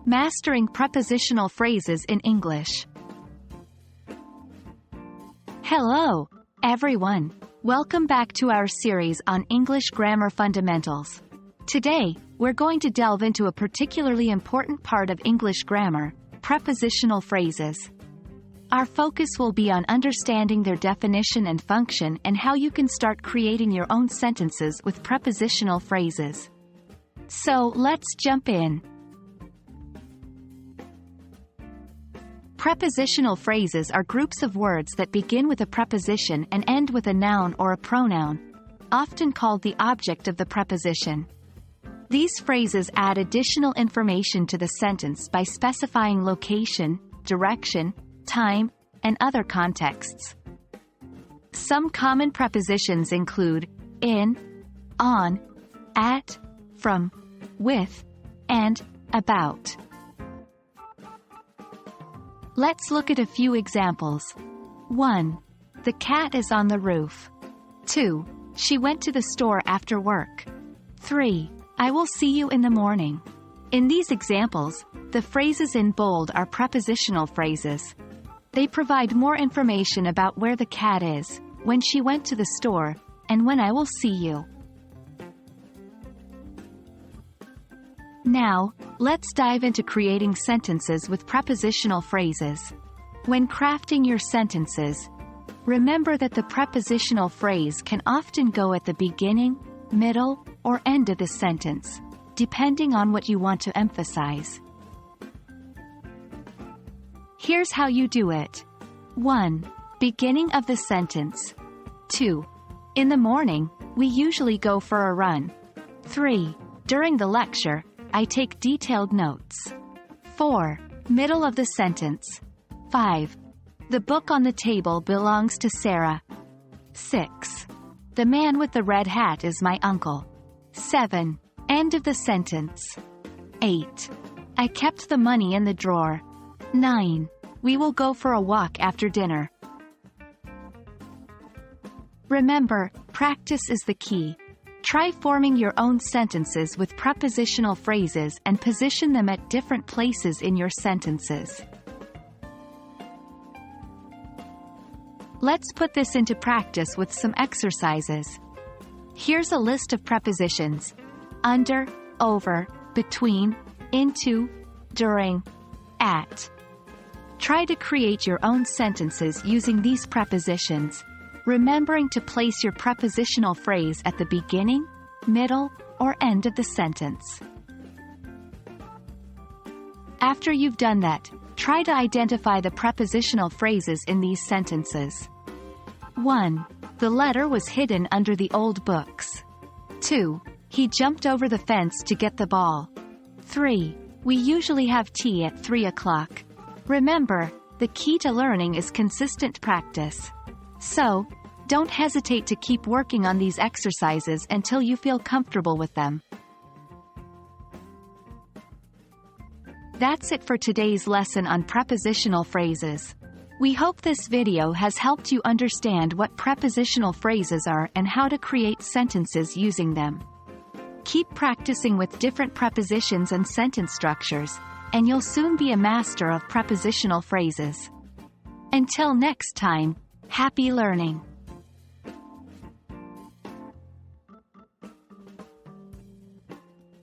Mastering prepositional phrases in English. Hello, everyone. Welcome back to our series on English grammar fundamentals. Today, we're going to delve into a particularly important part of English grammar, prepositional phrases. Our focus will be on understanding their definition and function and how you can start creating your own sentences with prepositional phrases. So, let's jump in. Prepositional phrases are groups of words that begin with a preposition and end with a noun or a pronoun, often called the object of the preposition. These phrases add additional information to the sentence by specifying location, direction, time, and other contexts. Some common prepositions include in, on, at, from, with, and about. Let's look at a few examples. 1. The cat is on the roof. 2. She went to the store after work. 3. I will see you in the morning. In these examples, the phrases in bold are prepositional phrases. They provide more information about where the cat is, when she went to the store, and when I will see you. Now, let's dive into creating sentences with prepositional phrases. When crafting your sentences, remember that the prepositional phrase can often go at the beginning, middle, or end of the sentence, depending on what you want to emphasize. Here's how you do it. 1. Beginning of the sentence. 2. In the morning, we usually go for a run. 3. During the lecture, I take detailed notes. 4. Middle of the sentence. 5. The book on the table belongs to Sarah. 6. The man with the red hat is my uncle. 7. End of the sentence. 8. I kept the money in the drawer. 9. We will go for a walk after dinner. Remember, practice is the key. Try forming your own sentences with prepositional phrases and position them at different places in your sentences. Let's put this into practice with some exercises. Here's a list of prepositions: under, over, between, into, during, at. Try to create your own sentences using these prepositions, remembering to place your prepositional phrase at the beginning, middle, or end of the sentence. After you've done that, try to identify the prepositional phrases in these sentences. 1. The letter was hidden under the old books. 2. He jumped over the fence to get the ball. 3. We usually have tea at 3 o'clock. Remember, the key to learning is consistent practice. So, don't hesitate to keep working on these exercises until you feel comfortable with them. That's it for today's lesson on prepositional phrases. We hope this video has helped you understand what prepositional phrases are and how to create sentences using them. Keep practicing with different prepositions and sentence structures, and you'll soon be a master of prepositional phrases. Until next time, happy learning!